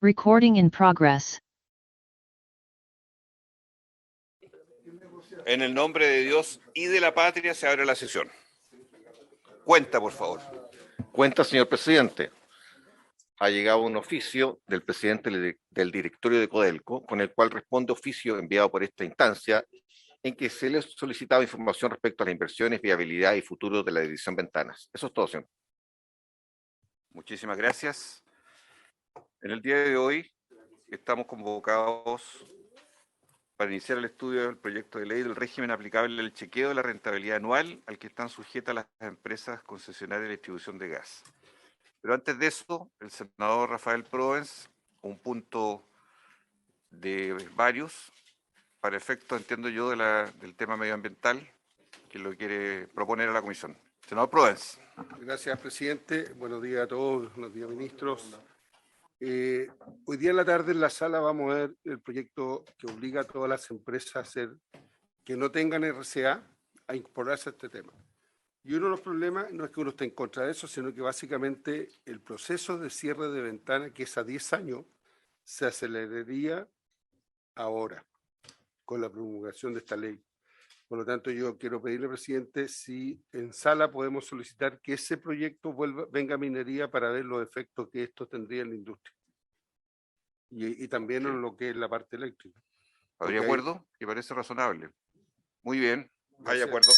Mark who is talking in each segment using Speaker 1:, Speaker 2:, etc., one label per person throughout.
Speaker 1: Recording in progress.
Speaker 2: En el nombre de Dios y de la patria se abre la sesión. Cuenta, por favor.
Speaker 3: Cuenta, señor presidente. Ha llegado un oficio del presidente del directorio de Codelco, con el cual responde oficio enviado por esta instancia, en que se le solicitaba información respecto a las inversiones, viabilidad y futuro de la división Ventanas. Eso es todo, señor.
Speaker 2: Muchísimas gracias. En el día de hoy estamos convocados para iniciar el estudio del proyecto de ley del régimen aplicable al chequeo de la rentabilidad anual al que están sujetas las empresas concesionarias de distribución de gas. Pero antes de eso, el senador Rafael Provence, un punto de varios, para efecto, entiendo yo, del tema medioambiental, que lo quiere proponer a la comisión. Senador Provence.
Speaker 4: Gracias, presidente. Buenos días a todos, buenos días, ministros. Hoy día en la tarde en la sala vamos a ver el proyecto que obliga a todas las empresas que no tengan RCA a incorporarse a este tema. Y uno de los problemas no es que uno esté en contra de eso, sino que básicamente el proceso de cierre de ventana, que es a 10 años, se aceleraría ahora con la promulgación de esta ley. Por lo tanto, yo quiero pedirle, presidente, si en sala podemos solicitar que ese proyecto venga a minería para ver los efectos que esto tendría en la industria. Y también en lo que es la parte eléctrica.
Speaker 2: ¿Habría acuerdo? Que parece razonable. Muy bien, hay acuerdo.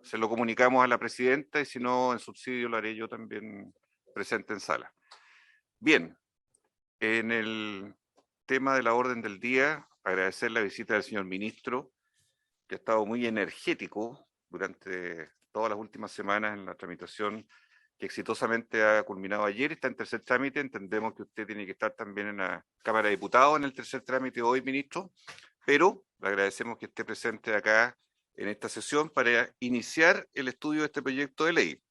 Speaker 2: Se lo comunicamos a la presidenta y si no, en subsidio lo haré yo también presente en sala. Bien, en el tema de la orden del día, agradecer la visita del señor ministro, que ha estado muy energético durante todas las últimas semanas en la tramitación que exitosamente ha culminado ayer, está en tercer trámite. Entendemos que usted tiene que estar también en la Cámara de Diputados en el tercer trámite hoy, ministro, pero le agradecemos que esté presente acá en esta sesión para iniciar el estudio de este proyecto de ley,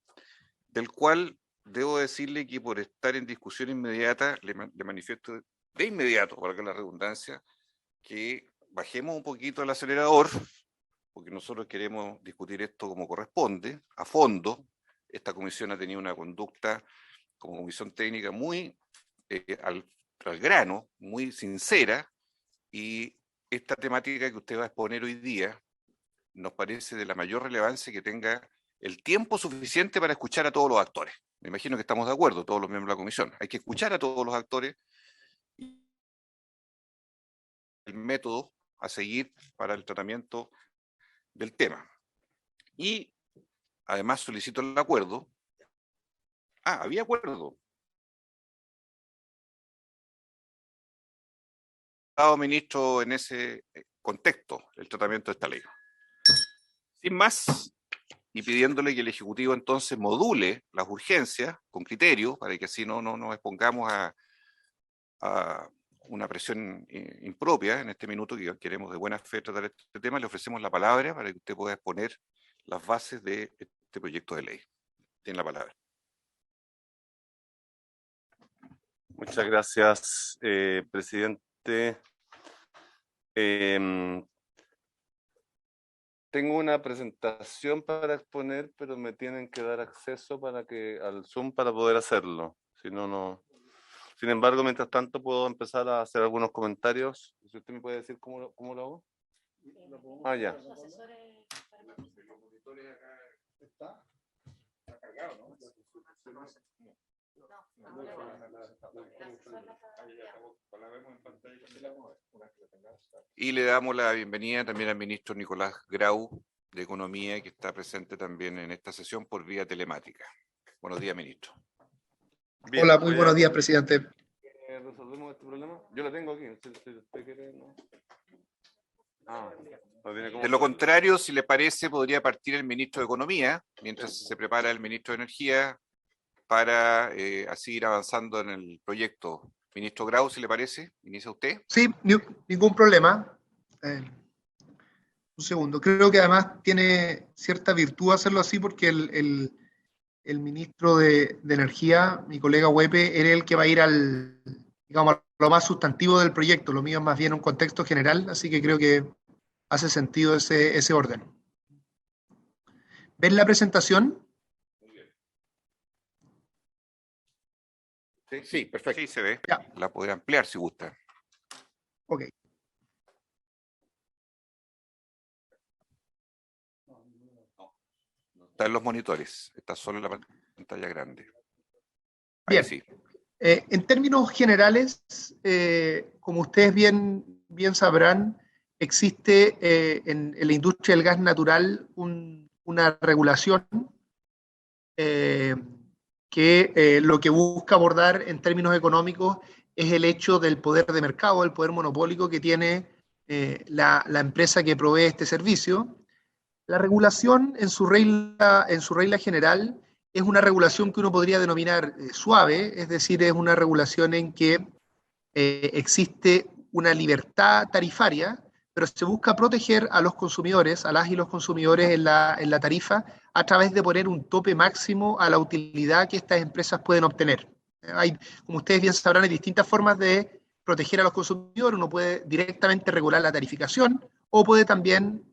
Speaker 2: del cual debo decirle que por estar en discusión inmediata, le manifiesto de inmediato, para que la redundancia, que bajemos un poquito el acelerador, porque nosotros queremos discutir esto como corresponde, a fondo. Esta comisión ha tenido una conducta como comisión técnica muy al grano, muy sincera, y esta temática que usted va a exponer hoy día nos parece de la mayor relevancia que tenga el tiempo suficiente para escuchar a todos los actores. Me imagino que estamos de acuerdo, todos los miembros de la comisión. Hay que escuchar a todos los actores y el método a seguir para el tratamiento del tema. Y además solicito el acuerdo. Había acuerdo. Ministro, en ese contexto, el tratamiento de esta ley. Sin más, y pidiéndole que el Ejecutivo entonces module las urgencias con criterio, para que así no nos expongamos a una presión impropia en este minuto que queremos de buena fe tratar este tema, le ofrecemos la palabra para que usted pueda exponer las bases de este proyecto de ley. Tiene la palabra.
Speaker 5: Muchas gracias, presidente. Tengo una presentación para exponer, pero me tienen que dar acceso al Zoom para poder hacerlo. Si no, no. Sin embargo, mientras tanto, puedo empezar a hacer algunos comentarios. Si usted me puede decir cómo lo hago. Ya.
Speaker 2: Y le damos la bienvenida también al ministro Nicolás Grau, de Economía, que está presente también en esta sesión por vía telemática. Buenos días, ministro.
Speaker 6: Bien, hola, muy buenos días, presidente.
Speaker 5: ¿Resolvemos este problema? Yo lo tengo aquí. ¿Usted quiere, no?
Speaker 2: De lo contrario, si le parece, podría partir el ministro de Economía, mientras se prepara el ministro de Energía, para así ir avanzando en el proyecto. Ministro Grau, si le parece, inicia usted.
Speaker 6: Sí, ningún problema. Un segundo. Creo que además tiene cierta virtud hacerlo así porque el ministro de Energía, mi colega Huepe, era el que va a ir digamos, a lo más sustantivo del proyecto. Lo mío es más bien un contexto general, así que creo que hace sentido ese orden. ¿Ven la presentación?
Speaker 3: Sí, perfecto.
Speaker 2: Sí, se ve.
Speaker 6: Ya.
Speaker 2: La podría ampliar si gusta.
Speaker 6: Ok.
Speaker 2: Está en los monitores. Está solo en la pantalla grande. Ahí
Speaker 6: Bien.
Speaker 2: sí.
Speaker 6: En términos generales, como ustedes bien sabrán, existe en la industria del gas natural una regulación eh, que lo que busca abordar en términos económicos es el hecho del poder de mercado, el poder monopólico que tiene la empresa que provee este servicio. La regulación en su regla general es una regulación que uno podría denominar suave, es decir, es una regulación en que existe una libertad tarifaria, pero se busca proteger a los consumidores, a las y los consumidores en la tarifa, a través de poner un tope máximo a la utilidad que estas empresas pueden obtener. Hay, como ustedes bien sabrán, hay distintas formas de proteger a los consumidores. Uno puede directamente regular la tarificación o puede también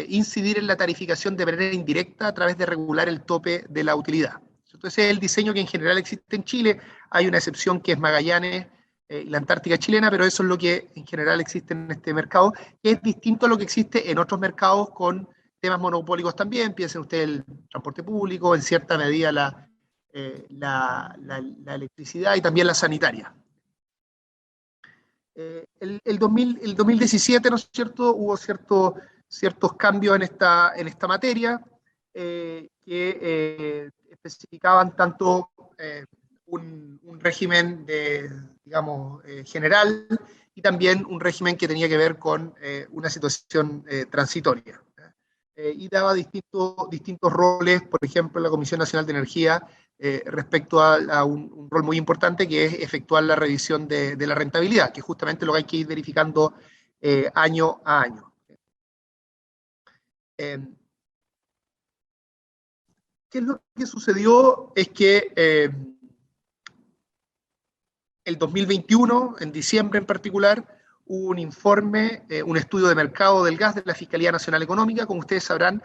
Speaker 6: incidir en la tarificación de manera indirecta a través de regular el tope de la utilidad. Entonces, es el diseño que en general existe en Chile. Hay una excepción que es Magallanes y la Antártica chilena, pero eso es lo que en general existe en este mercado, que es distinto a lo que existe en otros mercados con temas monopólicos también. Piensen ustedes el transporte público, en cierta medida la electricidad y también la sanitaria. El 2017, ¿no es cierto?, hubo ciertos cambios en esta materia que especificaban tanto un régimen digamos, general y también un régimen que tenía que ver con una situación transitoria. Y daba distintos roles, por ejemplo, la Comisión Nacional de Energía respecto a un rol muy importante que es efectuar la revisión de la rentabilidad, que es justamente lo que hay que ir verificando año a año. ¿Qué es lo que sucedió? Es que el 2021, en diciembre en particular, hubo un informe, un estudio de mercado del gas de la Fiscalía Nacional Económica. Como ustedes sabrán,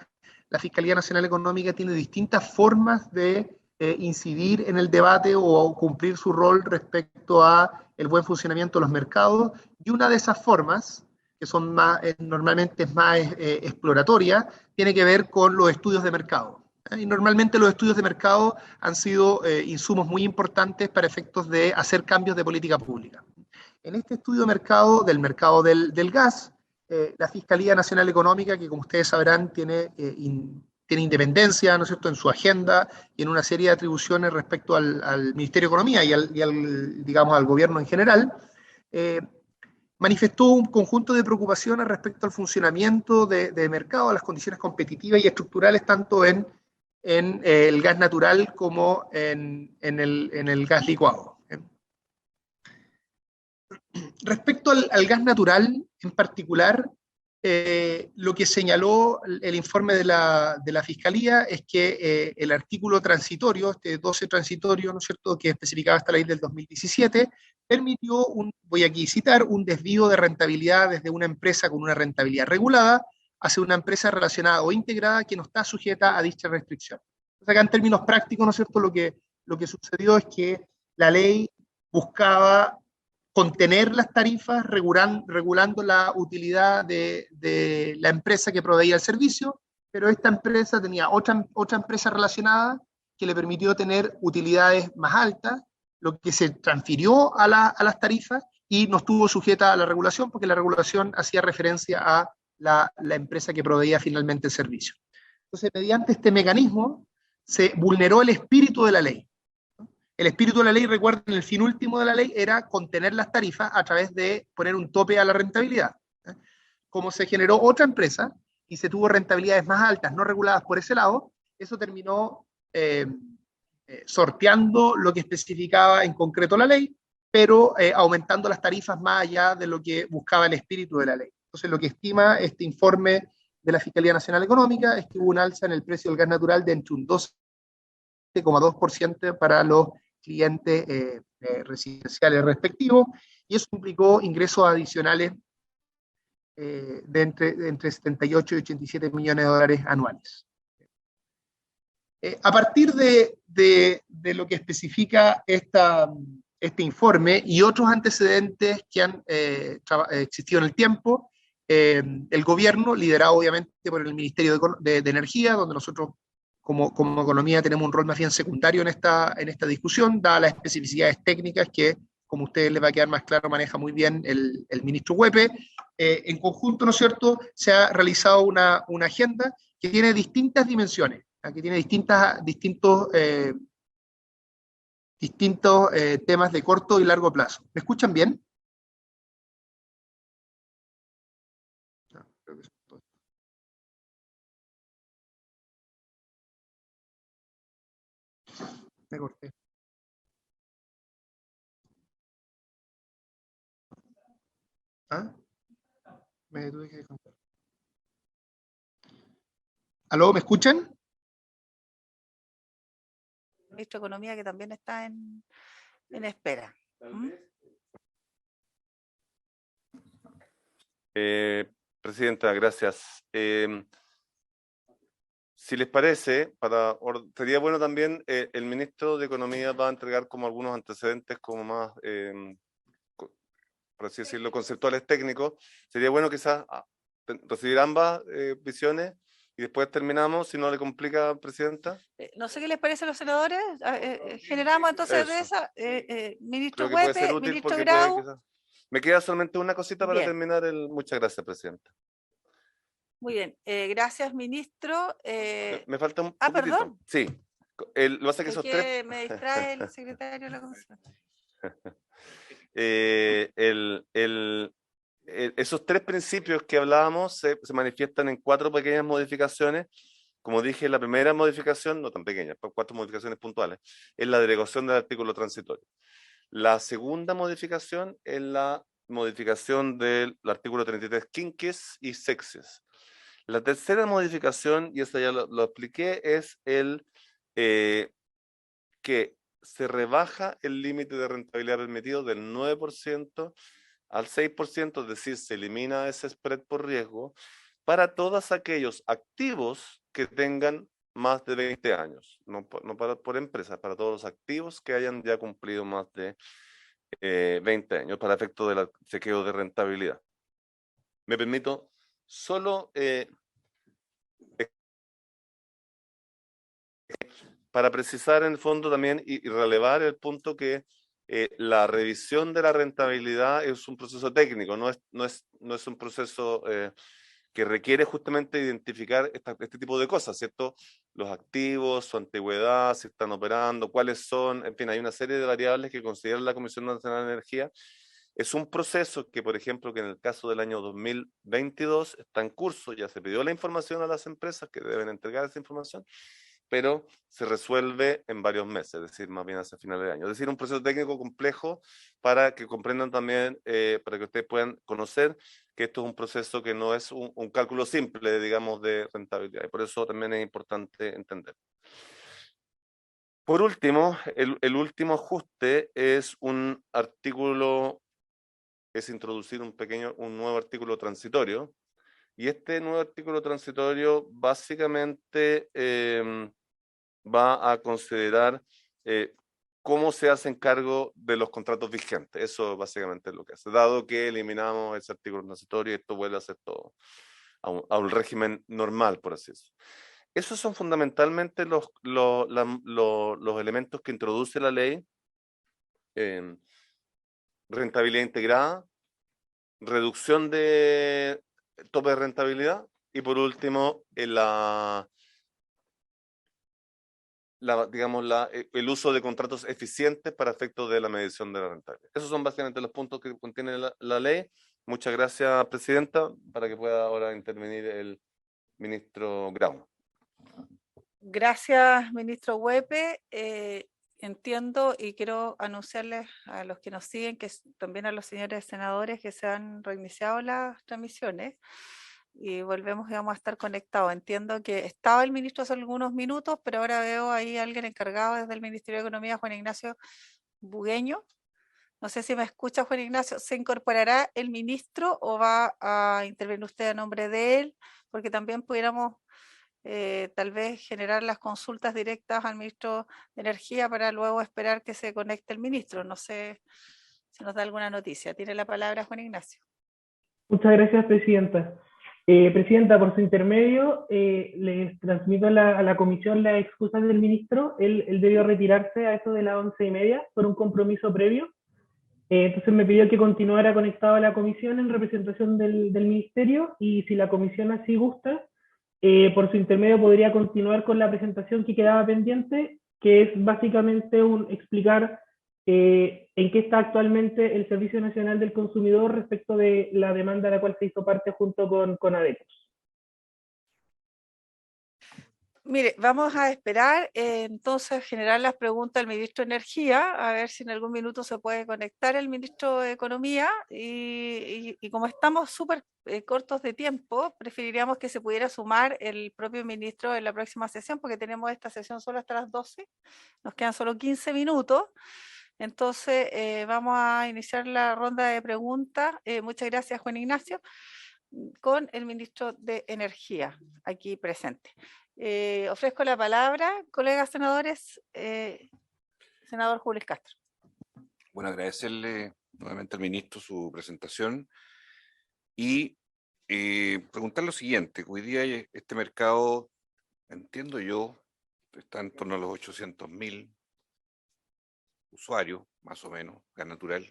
Speaker 6: la Fiscalía Nacional Económica tiene distintas formas de incidir en el debate o cumplir su rol respecto a el buen funcionamiento de los mercados, y una de esas formas, que son normalmente más exploratorias, tiene que ver con los estudios de mercado. Y normalmente los estudios de mercado han sido insumos muy importantes para efectos de hacer cambios de política pública. En este estudio de mercado, del gas, la Fiscalía Nacional Económica, que como ustedes sabrán tiene independencia, ¿no es cierto?, en su agenda y en una serie de atribuciones respecto al Ministerio de Economía y digamos, al gobierno en general, manifestó un conjunto de preocupaciones respecto al funcionamiento de mercado, a las condiciones competitivas y estructurales, tanto en el gas natural como en el gas licuado. Respecto al gas natural en particular, lo que señaló el informe de la Fiscalía es que el artículo transitorio, este 12 transitorio, ¿no es cierto?, que especificaba esta ley del 2017, permitió, voy aquí a citar, un desvío de rentabilidad desde una empresa con una rentabilidad regulada hacia una empresa relacionada o integrada que no está sujeta a dicha restricción. Entonces, acá en términos prácticos, ¿no es cierto?, lo que sucedió es que la ley buscaba contener las tarifas, regulando la utilidad de la empresa que proveía el servicio, pero esta empresa tenía otra empresa relacionada que le permitió tener utilidades más altas, lo que se transfirió a las tarifas y no estuvo sujeta a la regulación, porque la regulación hacía referencia a la empresa que proveía finalmente el servicio. Entonces, mediante este mecanismo, se vulneró el espíritu de la ley. El espíritu de la ley, recuerden, el fin último de la ley era contener las tarifas a través de poner un tope a la rentabilidad. Como se generó otra empresa y se tuvo rentabilidades más altas, no reguladas por ese lado, eso terminó sorteando lo que especificaba en concreto la ley, pero aumentando las tarifas más allá de lo que buscaba el espíritu de la ley. Entonces, lo que estima este informe de la Fiscalía Nacional Económica es que hubo un alza en el precio del gas natural de entre un 12,2% para los clientes residenciales respectivos, y eso implicó ingresos adicionales de entre 78 y 87 millones de dólares anuales. A partir de lo que especifica este informe y otros antecedentes que han existido en el tiempo, el gobierno, liderado obviamente por el Ministerio de Energía, donde nosotros como economía tenemos un rol más bien secundario en esta discusión, dadas las especificidades técnicas que, como a ustedes les va a quedar más claro, maneja muy bien el ministro Huepe. En conjunto, ¿no es cierto?, se ha realizado una agenda que tiene distintas dimensiones, que tiene distintos temas de corto y largo plazo. ¿Me escuchan bien? Me corté. ¿Ah? Me tuve que contar. ¿Aló? ¿Me escuchan?
Speaker 7: Ministro de Economía, que también está en espera.
Speaker 5: Presidenta, gracias. Si les parece, sería bueno también, el ministro de Economía va a entregar como algunos antecedentes como más, por así decirlo, conceptuales técnicos. Sería bueno quizás recibir ambas visiones y después terminamos, si no le complica, Presidenta.
Speaker 7: No sé qué les parece a los senadores. Generamos entonces
Speaker 5: Eso.
Speaker 7: de esa, ministro
Speaker 5: Creo que puede ser
Speaker 7: Huepe,
Speaker 5: útil
Speaker 7: ministro
Speaker 5: porque
Speaker 7: Grau.
Speaker 5: quizás... Me queda solamente una cosita para
Speaker 7: Bien.
Speaker 5: terminar. Muchas gracias, Presidenta.
Speaker 7: Muy bien, gracias, ministro.
Speaker 5: Me falta un poquitito.
Speaker 7: Perdón.
Speaker 5: Sí. Lo que pasa es que
Speaker 7: Es
Speaker 5: esos
Speaker 7: que me distrae el secretario de la comisión.
Speaker 5: Esos tres principios que hablábamos se manifiestan en 4 pequeñas modificaciones. Como dije, la primera modificación, no tan pequeña, 4 modificaciones puntuales, es la derogación del artículo transitorio. La segunda modificación es la modificación del artículo 33 quinques y sexes. La tercera modificación, y esta ya lo expliqué, es que se rebaja el límite de rentabilidad permitido del 9% al 6%, es decir, se elimina ese spread por riesgo para todos aquellos activos que tengan más de 20 años, no por empresas, para todos los activos que hayan ya cumplido más de 20 años para efecto del chequeo de rentabilidad. Me permito solo para precisar en el fondo también y relevar el punto que la revisión de la rentabilidad es un proceso técnico, no es un proceso que requiere justamente identificar este tipo de cosas, ¿cierto? Los activos, su antigüedad, si están operando, cuáles son, en fin, hay una serie de variables que considera la Comisión Nacional de Energía. Es un proceso que, por ejemplo, que en el caso del año 2022 está en curso, ya se pidió la información a las empresas que deben entregar esa información, pero se resuelve en varios meses, es decir, más bien hacia finales de año. Es decir, un proceso técnico complejo para que comprendan también, para que ustedes puedan conocer que esto es un proceso que no es un cálculo simple, digamos, de rentabilidad, y por eso también es importante entender. Por último, el último ajuste es un artículo, es introducir un nuevo artículo transitorio, y este nuevo artículo transitorio básicamente va a considerar cómo se hacen cargo de los contratos vigentes. Eso básicamente es lo que hace. Dado que eliminamos ese artículo transitorio, esto vuelve a ser todo a un régimen normal, por así decirlo. Esos son fundamentalmente los elementos que introduce la ley. Rentabilidad integrada, reducción de tope de rentabilidad y por último el uso de contratos eficientes para efectos de la medición de la rentabilidad. Esos son básicamente los puntos que contiene la ley. Muchas gracias, Presidenta, para que pueda ahora intervenir el ministro Grau.
Speaker 7: Gracias, ministro Huepe. Entiendo y quiero anunciarles a los que nos siguen, que también a los señores senadores, que se han reiniciado las transmisiones y volvemos y vamos a estar conectados. Entiendo que estaba el ministro hace algunos minutos, pero ahora veo ahí a alguien encargado desde el Ministerio de Economía, Juan Ignacio Bugueño. No sé si me escucha, Juan Ignacio. ¿Se incorporará el ministro o va a intervenir usted a nombre de él? Porque también pudiéramos tal vez generar las consultas directas al ministro de Energía para luego esperar que se conecte el ministro. No sé si nos da alguna noticia. Tiene la palabra Juan Ignacio.
Speaker 8: Muchas gracias, Presidenta. Presidenta, por su intermedio, les transmito a la comisión las excusas del ministro. Él debió retirarse a eso de las 11:30 por un compromiso previo. Entonces me pidió que continuara conectado a la comisión en representación del ministerio, y si la comisión así gusta, por su intermedio podría continuar con la presentación que quedaba pendiente, que es básicamente explicar en qué está actualmente el Servicio Nacional del Consumidor respecto de la demanda a la cual se hizo parte junto con ADECOS.
Speaker 7: Mire, vamos a esperar entonces generar las preguntas al ministro de Energía, a ver si en algún minuto se puede conectar el ministro de Economía, y como estamos súper cortos de tiempo, preferiríamos que se pudiera sumar el propio ministro en la próxima sesión, porque tenemos esta sesión solo hasta las 12, nos quedan solo 15 minutos. Entonces vamos a iniciar la ronda de preguntas. Muchas gracias, Juan Ignacio, con el ministro de Energía aquí presente. Ofrezco la palabra, colegas senadores. Senador Julio Castro.
Speaker 2: Bueno, agradecerle nuevamente al ministro su presentación y preguntar lo siguiente. Hoy día este mercado, entiendo yo, está en torno a los 800.000 usuarios, más o menos, gas natural.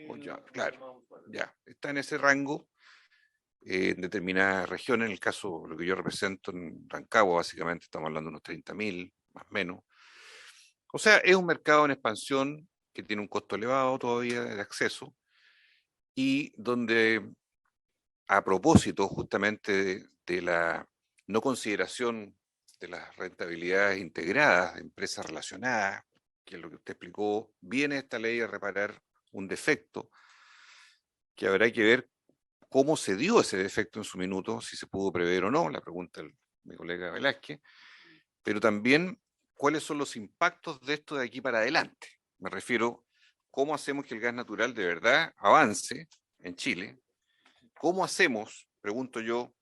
Speaker 2: Oh, ya, claro, ya, está en ese rango. En determinadas regiones, en el caso, lo que yo represento en Rancagua, básicamente estamos hablando de unos 30.000, más o menos. O sea, es un mercado en expansión que tiene un costo elevado todavía de acceso, y donde, a propósito justamente de la no consideración de las rentabilidades integradas de empresas relacionadas, que es lo que usted explicó, viene esta ley a reparar un defecto que habrá que ver cómo se dio ese defecto en su minuto, si se pudo prever o no, la pregunta de mi colega Velázquez, pero también cuáles son los impactos de esto de aquí para adelante. Me refiero, cómo hacemos que el gas natural de verdad avance en Chile, cómo hacemos, pregunto yo,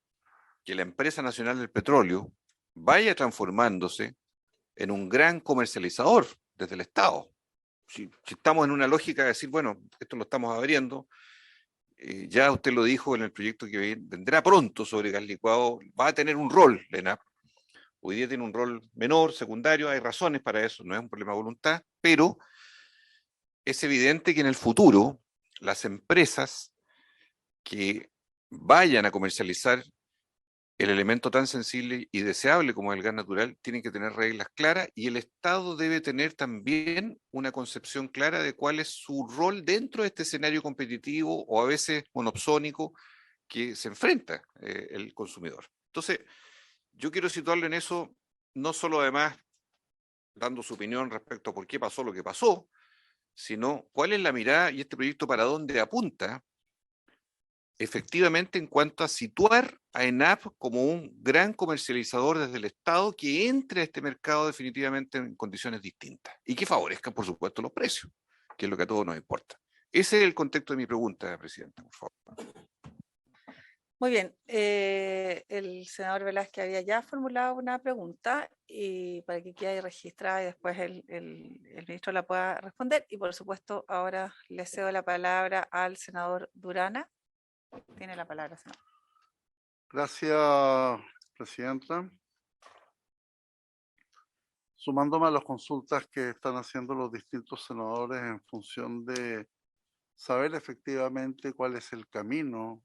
Speaker 2: que la empresa nacional del petróleo vaya transformándose en un gran comercializador desde el Estado. Si estamos en una lógica de decir, bueno, esto lo estamos abriendo, ya usted lo dijo en el proyecto que vendrá pronto sobre gas licuado, va a tener un rol la ENAP. Hoy día tiene un rol menor, secundario, hay razones para eso, no es un problema de voluntad, pero es evidente que en el futuro las empresas que vayan a comercializar el elemento tan sensible y deseable como el gas natural tienen que tener reglas claras, y el Estado debe tener también una concepción clara de cuál es su rol dentro de este escenario competitivo o a veces monopsónico que se enfrenta el consumidor. Entonces, yo quiero situarlo en eso, no solo además dando su opinión respecto a por qué pasó lo que pasó, sino cuál es la mirada y este proyecto para dónde apunta efectivamente en cuanto a situar a ENAP como un gran comercializador desde el Estado que entre a este mercado definitivamente en condiciones distintas y que favorezcan, por supuesto, los precios, que es lo que a todos nos importa. Ese es el contexto de mi pregunta, Presidenta, por favor.
Speaker 7: Muy bien, el senador Velázquez había ya formulado una pregunta, y para que quede registrada y después el ministro la pueda responder. Y por supuesto, ahora le cedo la palabra al senador Durana. Tiene la palabra, senador.
Speaker 9: Gracias, Presidenta. Sumándome a las consultas que están haciendo los distintos senadores en función de saber efectivamente cuál es el camino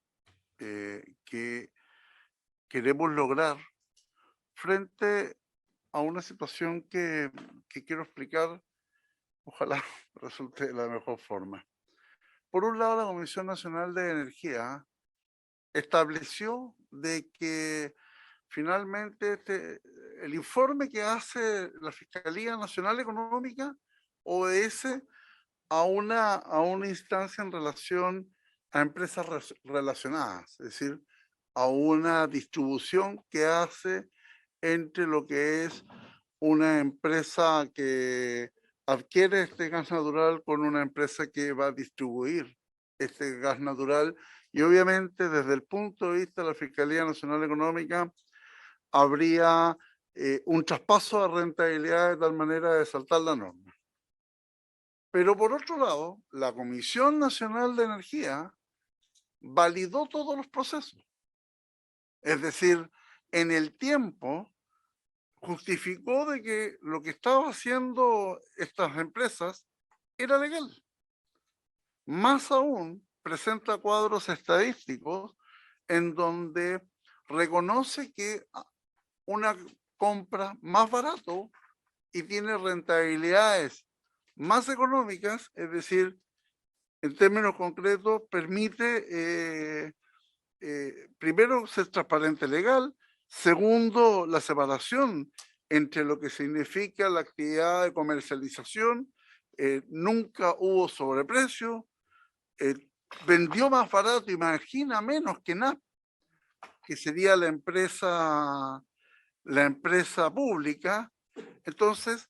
Speaker 9: que queremos lograr frente a una situación que quiero explicar, ojalá resulte de la mejor forma. Por un lado, la Comisión Nacional de Energía estableció de que finalmente el informe que hace la Fiscalía Nacional Económica obedece a una instancia en relación a empresas relacionadas, es decir, a una distribución que hace entre lo que es una empresa que adquiere este gas natural con una empresa que va a distribuir este gas natural, Y obviamente desde el punto de vista de la Fiscalía Nacional Económica habría un traspaso de rentabilidad de tal manera de saltar la norma. Pero por otro lado, la Comisión Nacional de Energía validó todos los procesos. Es decir, en el tiempo justificó de que lo que estaban haciendo estas empresas era legal. Más aún, presenta cuadros estadísticos en donde reconoce que una compra más barato y tiene rentabilidades más económicas, es decir, en términos concretos, permite, primero, ser transparente legal, segundo, la separación entre lo que significa la actividad de comercialización, nunca hubo sobreprecio, vendió más barato, imagina, menos que NAP, que sería la empresa pública. Entonces,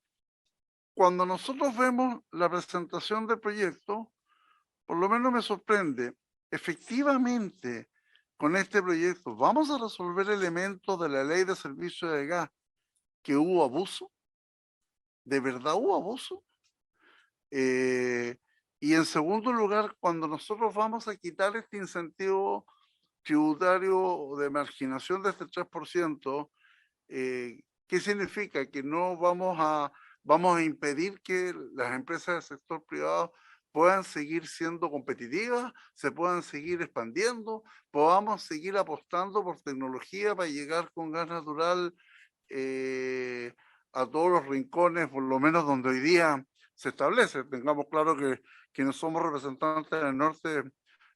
Speaker 9: cuando nosotros vemos la presentación del proyecto, por lo menos me sorprende, efectivamente, con este proyecto, ¿vamos a resolver elementos de la ley de servicio de gas que hubo abuso? ¿De verdad hubo abuso? Y en segundo lugar, cuando nosotros vamos a quitar este incentivo tributario de marginación de este 3%, ¿qué significa? Que no vamos a impedir que las empresas del sector privado puedan seguir siendo competitivas, se puedan seguir expandiendo, podamos seguir apostando por tecnología para llegar con gas natural a todos los rincones, por lo menos donde hoy día se establece. Tengamos claro que no somos representantes del norte,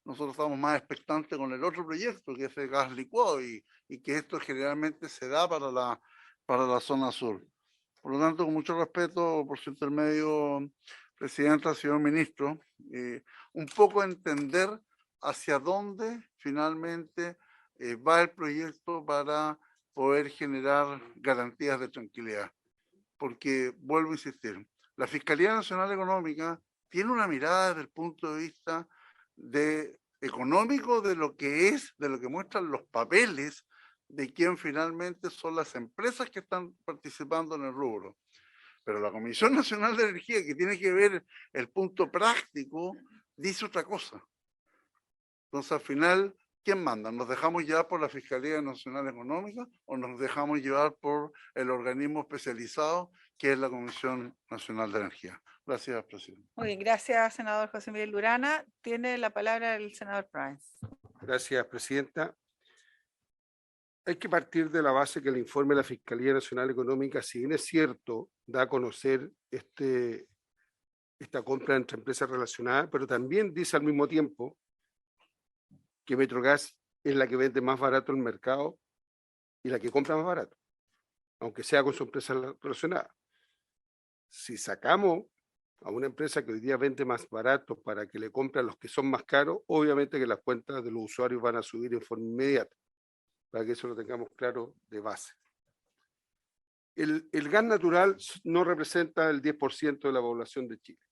Speaker 9: nosotros estamos más expectantes con el otro proyecto, que es el gas licuado, y que esto generalmente se da para la zona sur. Por lo tanto, con mucho respeto, por su intermedio, Presidenta, señor Ministro, un poco entender hacia dónde finalmente va el proyecto para poder generar garantías de tranquilidad. Porque, vuelvo a insistir, la Fiscalía Nacional Económica tiene una mirada desde el punto de vista económico de lo que es, de lo que muestran los papeles de quién finalmente son las empresas que están participando en el rubro. Pero la Comisión Nacional de Energía, que tiene que ver el punto práctico, dice otra cosa. Entonces, al final, ¿quién manda? ¿Nos dejamos llevar por la Fiscalía Nacional Económica o nos dejamos llevar por el organismo especializado que es la Comisión Nacional de Energía? Gracias, presidente.
Speaker 7: Muy bien, gracias, senador José Miguel Durana. Tiene la palabra el senador Price.
Speaker 4: Gracias, presidenta. Hay que partir de la base que el informe de la Fiscalía Nacional Económica, si bien es cierto, da a conocer esta compra entre empresas relacionadas, pero también dice al mismo tiempo que Metrogas es la que vende más barato en el mercado y la que compra más barato, aunque sea con su empresa relacionada. Si sacamos a una empresa que hoy día vende más barato para que le compre a los que son más caros, obviamente que las cuentas de los usuarios van a subir en forma inmediata, para que eso lo tengamos claro de base. El gas natural no representa el 10% de la población de Chile,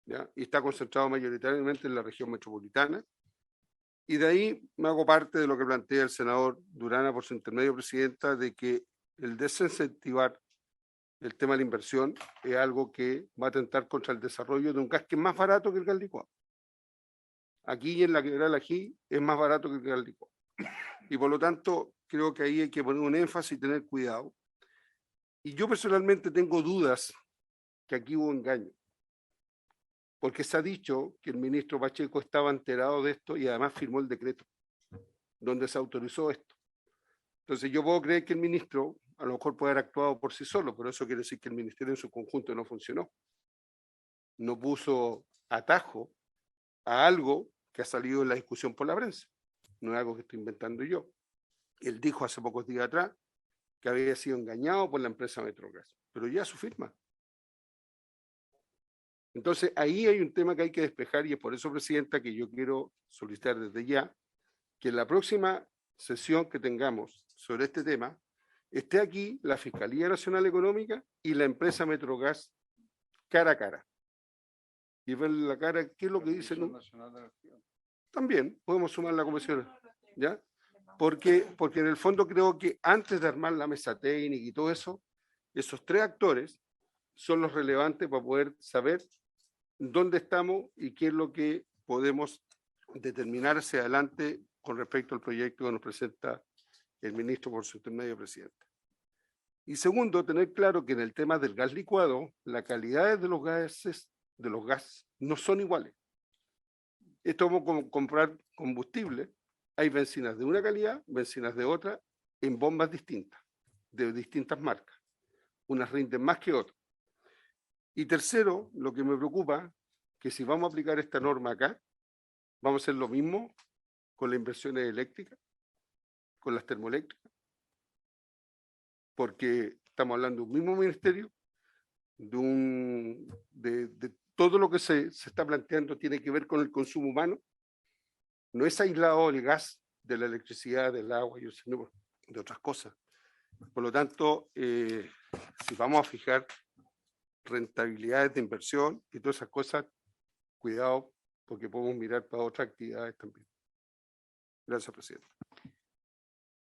Speaker 4: ¿ya? Y está concentrado mayoritariamente en la región metropolitana, y de ahí me hago parte de lo que plantea el senador Durana por su intermedio, presidenta, de que el desincentivar el tema de la inversión es algo que va a atentar contra el desarrollo de un gas que es más barato que el gas licuado. Aquí en la Quebrada del Ají es más barato que el gas licuado. Y por lo tanto, creo que ahí hay que poner un énfasis y tener cuidado. Y yo personalmente tengo dudas que aquí hubo engaño, porque se ha dicho que el ministro Pacheco estaba enterado de esto y además firmó el decreto donde se autorizó esto. Entonces yo puedo creer que el ministro a lo mejor puede haber actuado por sí solo, pero eso quiere decir que el ministerio en su conjunto no funcionó. No puso atajo a algo que ha salido en la discusión por la prensa. No es algo que estoy inventando yo. Él dijo hace pocos días atrás que había sido engañado por la empresa Metrogas, pero ya su firma. Entonces ahí hay un tema que hay que despejar y es por eso, presidenta, que yo quiero solicitar desde ya que en la próxima sesión que tengamos sobre este tema esté aquí la Fiscalía Nacional Económica y la empresa Metrogas cara a cara. Y ver la cara, ¿qué es lo que dicen? También podemos sumar la comisión, ¿ya? Porque en el fondo creo que antes de armar la mesa técnica y todo eso, esos tres actores son los relevantes para poder saber dónde estamos y qué es lo que podemos determinar hacia adelante con respecto al proyecto que nos presenta el ministro por su intermedio, presidente. Y segundo, tener claro que en el tema del gas licuado, las calidades de los gases, no son iguales. Esto es como comprar combustible. Hay bencinas de una calidad, bencinas de otra, en bombas distintas, de distintas marcas. Unas rinden más que otras. Y tercero, lo que me preocupa, que si vamos a aplicar esta norma acá, vamos a hacer lo mismo con las inversiones eléctricas, con las termoeléctricas, porque estamos hablando de un mismo ministerio, de todo lo que se está planteando tiene que ver con el consumo humano, no es aislado el gas de la electricidad, del agua y de otras cosas. Por lo tanto, si vamos a fijar rentabilidades de inversión y todas esas cosas, cuidado, porque podemos mirar para otras actividades también. Gracias, presidente.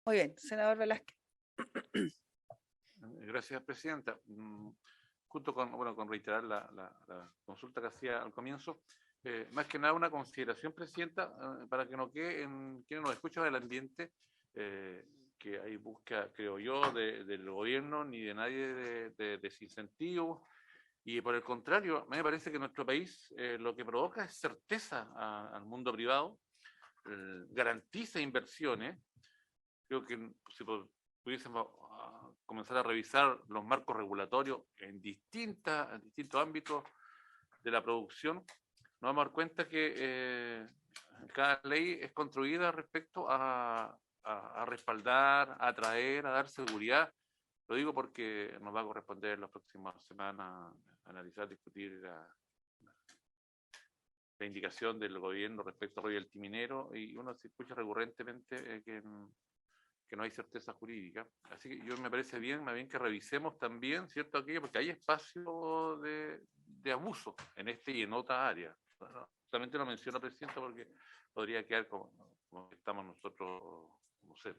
Speaker 7: Muy bien, senador Velázquez.
Speaker 10: Gracias, presidenta. Junto con reiterar la consulta que hacía al comienzo, más que nada una consideración, presidenta, para que no quede en quienes nos escuchan del ambiente, que hay búsqueda, creo yo, del gobierno ni de nadie de desincentivos. Y por el contrario, a mí me parece que en nuestro país lo que provoca es certeza al mundo privado, garantiza inversiones. Creo que si pudiésemos comenzar a revisar los marcos regulatorios en distintos ámbitos de la producción, nos vamos a dar cuenta que cada ley es construida respecto a respaldar, a atraer, a dar seguridad. Lo digo porque nos va a corresponder en las próximas semanas analizar, discutir la indicación del gobierno respecto al royalty minero, y uno se escucha recurrentemente que no hay certeza jurídica. Así que yo me parece bien, más bien que revisemos también, ¿cierto? Aquello, porque hay espacio de abuso en este y en otras áreas. Bueno, solamente lo menciono, presidenta, porque podría quedar como estamos nosotros, no sé,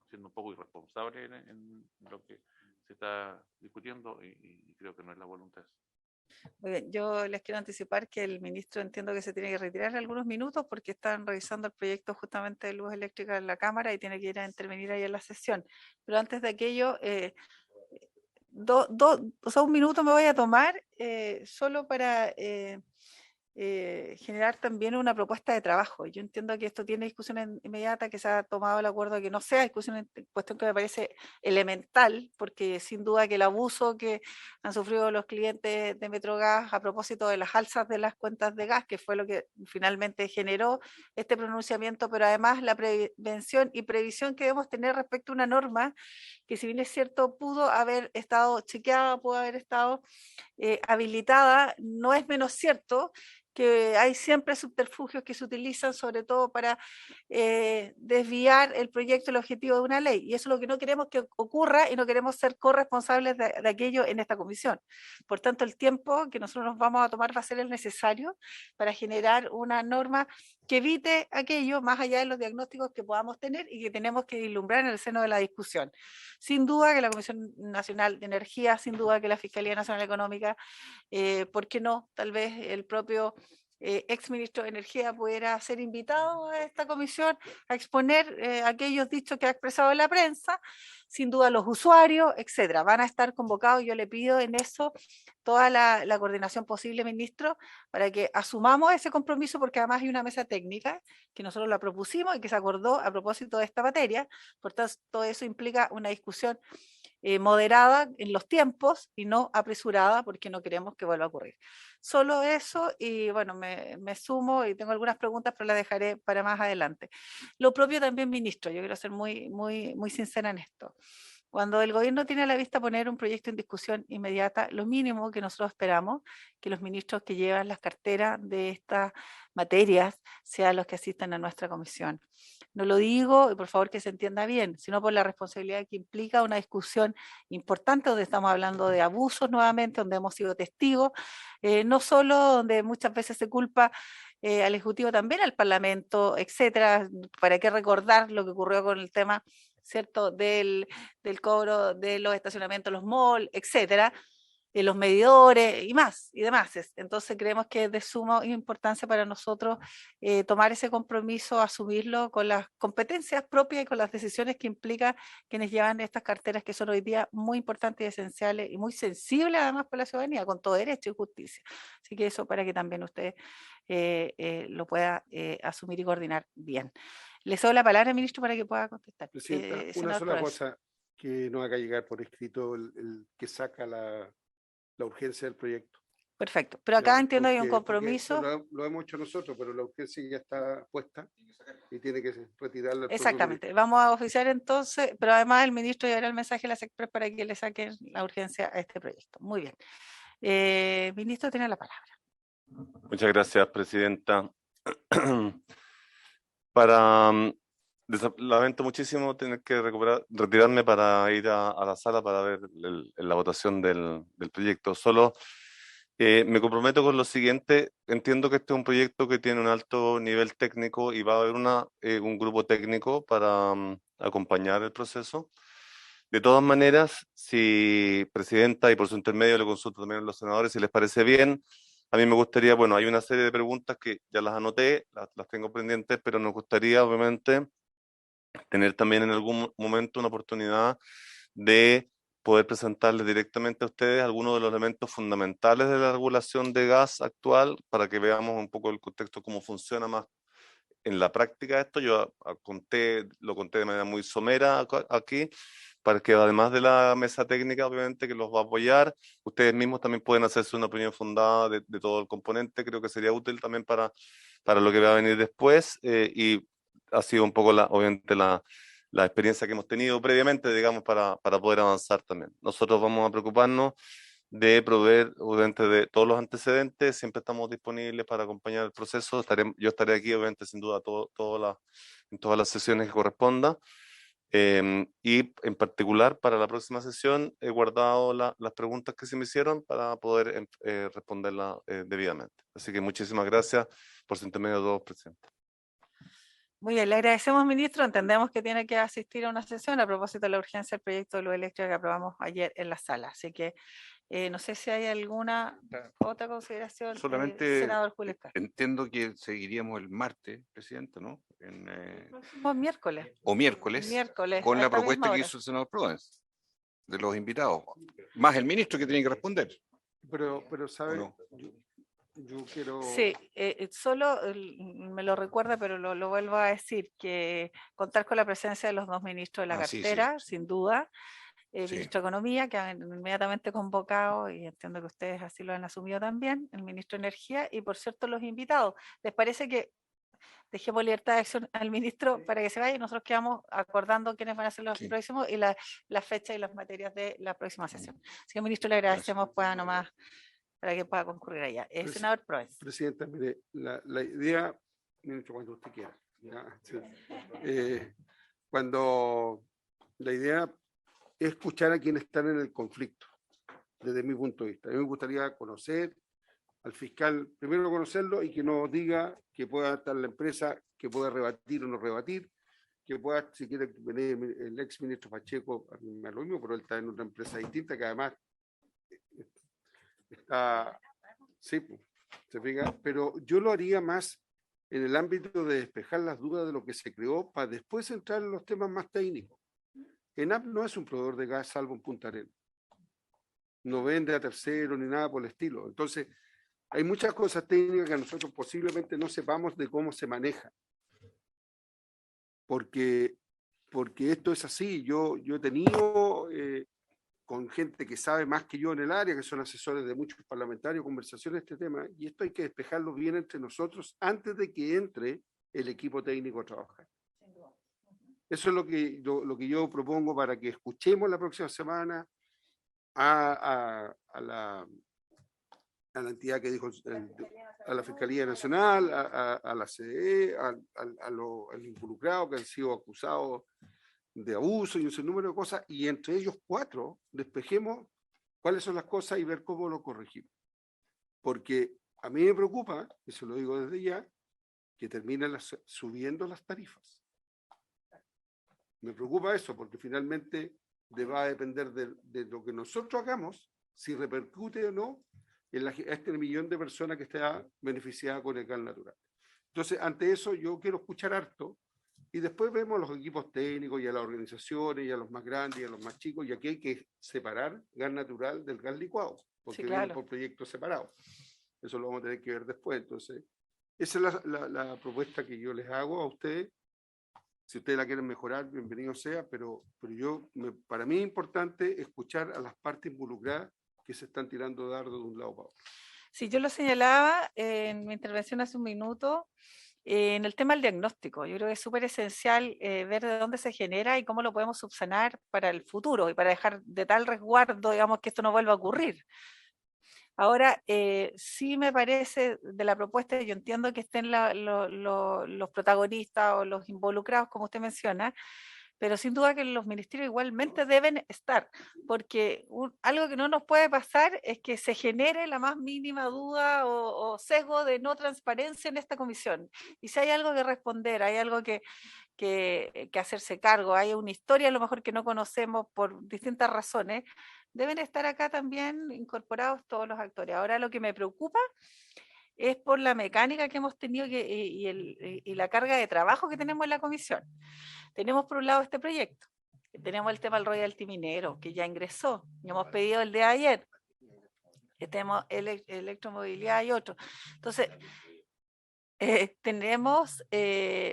Speaker 10: siendo un poco irresponsables en lo que se está discutiendo, y creo que no es la voluntad.
Speaker 7: Muy bien, yo les quiero anticipar que el ministro entiendo que se tiene que retirar algunos minutos porque están revisando el proyecto justamente de luz eléctrica en la Cámara y tiene que ir a intervenir ahí en la sesión. Pero antes de aquello, un minuto me voy a tomar solo para generar también una propuesta de trabajo. Yo entiendo que esto tiene discusión inmediata, que se ha tomado el acuerdo de que no sea discusión, cuestión que me parece elemental, porque sin duda que el abuso que han sufrido los clientes de Metrogas a propósito de las alzas de las cuentas de gas, que fue lo que finalmente generó este pronunciamiento, pero además la prevención y previsión que debemos tener respecto a una norma que, si bien es cierto, pudo haber estado chequeada, pudo haber estado habilitada, no es menos cierto que hay siempre subterfugios que se utilizan sobre todo para desviar el proyecto, el objetivo de una ley, y eso es lo que no queremos que ocurra y no queremos ser corresponsables de aquello en esta comisión. Por tanto, el tiempo que nosotros nos vamos a tomar va a ser el necesario para generar una norma que evite aquello más allá de los diagnósticos que podamos tener y que tenemos que vislumbrar en el seno de la discusión. Sin duda que la Comisión Nacional de Energía, sin duda que la Fiscalía Nacional Económica, ¿por qué no? Tal vez el propio ex ministro de Energía pudiera ser invitado a esta comisión a exponer aquellos dichos que ha expresado en la prensa. Sin duda los usuarios, etcétera, van a estar convocados. Yo le pido en eso toda la coordinación posible, ministro, para que asumamos ese compromiso, porque además hay una mesa técnica que nosotros la propusimos y que se acordó a propósito de esta materia. Por tanto, todo eso implica una discusión moderada en los tiempos y no apresurada, porque no queremos que vuelva a ocurrir. Solo eso, y bueno, me sumo y tengo algunas preguntas, pero las dejaré para más adelante. Lo propio también, ministro, yo quiero ser muy sincera en esto. Cuando el gobierno tiene a la vista poner un proyecto en discusión inmediata, lo mínimo que nosotros esperamos que los ministros que llevan las carteras de estas materias sean los que asistan a nuestra comisión. No lo digo, y por favor que se entienda bien, sino por la responsabilidad que implica una discusión importante donde estamos hablando de abusos nuevamente, donde hemos sido testigos, no solo donde muchas veces se culpa al Ejecutivo también al Parlamento, etcétera. ¿Para qué recordar lo que ocurrió con el tema, cierto, del cobro de los estacionamientos, los malls, etcétera? Los medidores y más y demás. Entonces creemos que es de suma importancia para nosotros tomar ese compromiso, asumirlo con las competencias propias y con las decisiones que implica quienes llevan estas carteras que son hoy día muy importantes y esenciales y muy sensibles además para la ciudadanía, con todo derecho y justicia. Así que eso para que también usted lo pueda asumir y coordinar bien. Le cedo la palabra, ministro, para que pueda contestar.
Speaker 4: Presidenta, una sola cosa que no haga llegar por escrito el que saca la urgencia del proyecto.
Speaker 7: Perfecto, pero acá
Speaker 4: Ya,
Speaker 7: entiendo hay un
Speaker 4: porque
Speaker 7: compromiso.
Speaker 4: lo hemos hecho nosotros, pero la urgencia ya está puesta y tiene que retirarla.
Speaker 7: Exactamente, vamos a oficiar entonces, pero además el ministro llevará el mensaje a las Express para que le saquen la urgencia a este proyecto. Muy bien. Ministro, tiene la palabra.
Speaker 5: Muchas gracias, presidenta. Lamento muchísimo tener que retirarme para ir a la sala para ver la votación del proyecto. Solo me comprometo con lo siguiente. Entiendo que este es un proyecto que tiene un alto nivel técnico y va a haber un grupo técnico para acompañar el proceso. De todas maneras, si presidenta, y por su intermedio le consulto también a los senadores, si les parece bien, a mí me gustaría, bueno, hay una serie de preguntas que ya las anoté, las tengo pendientes, pero nos gustaría obviamente tener también en algún momento una oportunidad de poder presentarles directamente a ustedes algunos de los elementos fundamentales de la regulación de gas actual para que veamos un poco el contexto, cómo funciona más en la práctica esto. Yo lo conté de manera muy somera aquí, para que además de la mesa técnica, obviamente, que los va a apoyar, ustedes mismos también pueden hacerse una opinión fundada de todo el componente. Creo que sería útil también para lo que va a venir después, y ha sido un poco, obviamente, la experiencia que hemos tenido previamente, digamos, para poder avanzar también. Nosotros vamos a preocuparnos de proveer, obviamente, de todos los antecedentes. Siempre estamos disponibles para acompañar el proceso. Yo estaré aquí, obviamente, sin duda, en todas las sesiones que corresponda. Y en particular, para la próxima sesión, he guardado las preguntas que se me hicieron para poder responderlas debidamente. Así que muchísimas gracias por su intermedio a todos, presidente.
Speaker 7: Muy bien, le agradecemos, ministro. Entendemos que tiene que asistir a una sesión a propósito de la urgencia del proyecto de luz eléctrica que aprobamos ayer en la sala. Así que no sé si hay alguna otra consideración.
Speaker 2: Solamente
Speaker 7: senador Julio Escar.
Speaker 2: entiendo que seguiríamos el martes, presidente, ¿no?
Speaker 7: Miércoles.
Speaker 2: O miércoles, con la propuesta que hizo el senador Provence, de los invitados, más el ministro que tiene que responder.
Speaker 4: Pero ¿sabe?
Speaker 2: ¿No?
Speaker 4: Yo quiero...
Speaker 7: Sí, solo me lo recuerda, pero lo vuelvo a decir, que contar con la presencia de los dos ministros de la cartera,
Speaker 2: sí.
Speaker 7: sin duda, el
Speaker 2: Sí.
Speaker 7: ministro de Economía, que han inmediatamente convocado, y entiendo que ustedes así lo han asumido también, el ministro de Energía, y por cierto los invitados. ¿Les parece que dejemos libertad de acción al ministro para que se vaya y nosotros quedamos acordando quiénes van a ser los próximos y la fecha y las materias de la próxima sesión? Así que, ministro, le agradecemos, pueda nomás, para que pueda concurrir allá. Senador Provence.
Speaker 4: Presidenta, mire, la idea, ministro, cuando usted quiera. ¿Ya? Sí. Cuando la idea es escuchar a quienes están en el conflicto, desde mi punto de vista. A mí me gustaría conocer al fiscal, primero conocerlo y que nos diga que pueda estar la empresa, que pueda rebatir o no rebatir, que pueda, si quiere venir el ex ministro Pacheco, a mí me da lo mismo, pero él está en otra empresa distinta que además está, sí, se fija, pero yo lo haría más en el ámbito de despejar las dudas de lo que se creó para después entrar en los temas más técnicos. ENAP no es un proveedor de gas salvo en Punta Arenas. No vende a terceros ni nada por el estilo. Entonces, hay muchas cosas técnicas que nosotros posiblemente no sepamos de cómo se maneja. Porque esto es así. Yo he tenido con gente que sabe más que yo en el área, que son asesores de muchos parlamentarios, conversaciones de este tema, y esto hay que despejarlo bien entre nosotros antes de que entre el equipo técnico a trabajar. Eso es lo que yo propongo para que escuchemos la próxima semana a la entidad que dijo, a la Fiscalía Nacional, a la CDE, a los involucrados que han sido acusados de abuso y un sinnúmero de cosas, y entre ellos 4 despejemos cuáles son las cosas y ver cómo lo corregimos. Porque a mí me preocupa, y se lo digo desde ya, que terminen subiendo las tarifas. Me preocupa eso, porque finalmente va a depender de lo que nosotros hagamos, si repercute o no en este millón de personas que está beneficiada con el gas natural. Entonces, ante eso, yo quiero escuchar harto, y después vemos a los equipos técnicos y a las organizaciones y a los más grandes y a los más chicos, y aquí hay que separar gas natural del gas licuado, porque
Speaker 7: Sí, claro.
Speaker 4: vienen por proyectos separados. Eso lo vamos a tener que ver después. Entonces, esa es la propuesta que yo les hago a ustedes. Si ustedes la quieren mejorar, bienvenido sea, pero para mí es importante escuchar a las partes involucradas que se están tirando dardos de un lado para otro.
Speaker 7: Sí, yo lo señalaba en mi intervención hace un minuto, en el tema del diagnóstico. Yo creo que es súper esencial ver de dónde se genera y cómo lo podemos subsanar para el futuro y para dejar de tal resguardo, digamos, que esto no vuelva a ocurrir. Ahora, sí me parece de la propuesta, yo entiendo que estén los protagonistas o los involucrados, como usted menciona, pero sin duda que los ministerios igualmente deben estar, porque algo que no nos puede pasar es que se genere la más mínima duda o sesgo de no transparencia en esta comisión. Y si hay algo que responder, hay algo que hacerse cargo, hay una historia a lo mejor que no conocemos por distintas razones, deben estar acá también incorporados todos los actores. Ahora lo que me preocupa es por la mecánica que hemos tenido y la carga de trabajo que tenemos en la comisión. Tenemos por un lado este proyecto, tenemos el tema del royalty minero, que ya ingresó, y hemos pedido el de ayer, tenemos electromovilidad y otro. Entonces, tenemos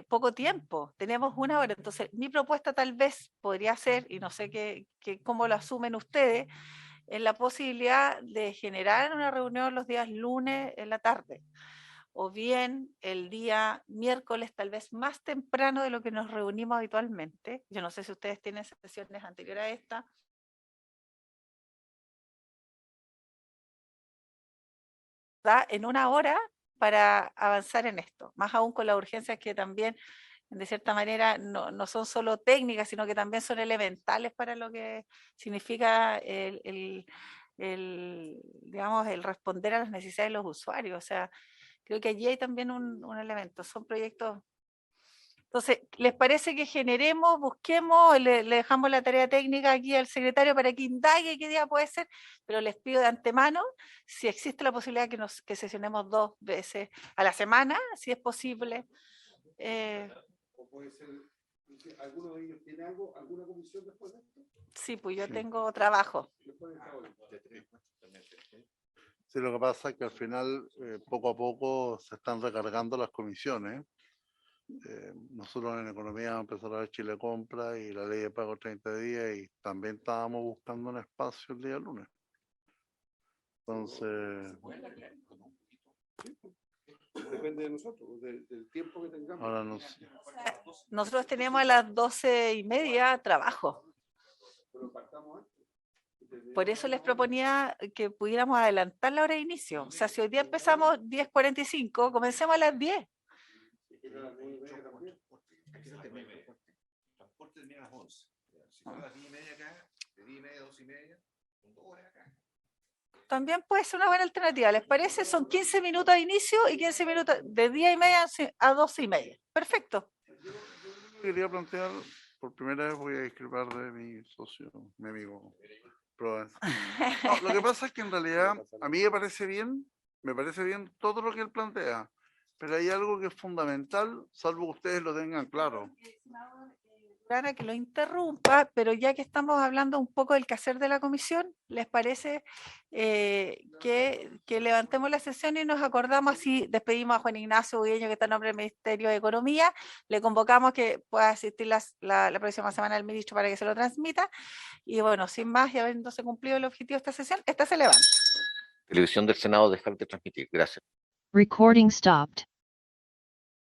Speaker 7: poco tiempo, tenemos 1 hora. Entonces, mi propuesta tal vez podría ser, y no sé cómo lo asumen ustedes, en la posibilidad de generar una reunión los días lunes en la tarde, o bien el día miércoles, tal vez más temprano de lo que nos reunimos habitualmente. Yo no sé si ustedes tienen sesiones anteriores a esta. En 1 hora para avanzar en esto, más aún con las urgencias que también, de cierta manera, no son solo técnicas, sino que también son elementales para lo que significa digamos, el responder a las necesidades de los usuarios. O sea, creo que allí hay también un elemento, son proyectos. Entonces, ¿les parece que generemos, busquemos, le dejamos la tarea técnica aquí al secretario para que indague qué día puede ser, pero les pido de antemano si existe la posibilidad que sesionemos 2 veces a la semana, si es posible.
Speaker 4: ¿O puede ser, alguno de ellos tiene alguna comisión después de esto?
Speaker 7: Sí, pues yo tengo trabajo.
Speaker 9: Sí, lo que pasa es que al final, poco a poco, se están recargando las comisiones. Nosotros en economía vamos a empezar a ver Chile Compra y la ley de pago 30 días, y también estábamos buscando un espacio el día lunes. Entonces,
Speaker 4: depende de nosotros, del tiempo que tengamos.
Speaker 9: ahora no sé.
Speaker 7: Nosotros tenemos a las 12:30 trabajo. Por eso les proponía que pudiéramos adelantar la hora de inicio. O sea, si hoy día empezamos 10:45, comencemos a las 10.
Speaker 2: Transporte termina a las 11. Si son las 10:30 acá, de 10:30 a 12:30, son 2 horas acá.
Speaker 7: También puede ser una buena alternativa. ¿Les parece? Son 15 minutos de inicio y 15 minutos de 10:30 a 12:30. Perfecto.
Speaker 9: Yo quería plantear, por primera vez voy a discrepar de mi socio, mi amigo Provence. No, lo que pasa es que en realidad a mí me parece bien todo lo que él plantea, pero hay algo que es fundamental, salvo que ustedes lo tengan claro.
Speaker 7: Para que lo interrumpa, pero ya que estamos hablando un poco del quehacer de la comisión, ¿les parece que levantemos la sesión y nos acordamos? Así despedimos a Juan Ignacio Bugueño, que está en nombre del Ministerio de Economía, le convocamos que pueda asistir la próxima semana al ministro para que se lo transmita, y bueno, sin más, y habiéndose cumplido el objetivo de esta sesión, esta se levanta.
Speaker 3: Televisión del Senado, dejar de transmitir. Gracias.
Speaker 1: Recording stopped.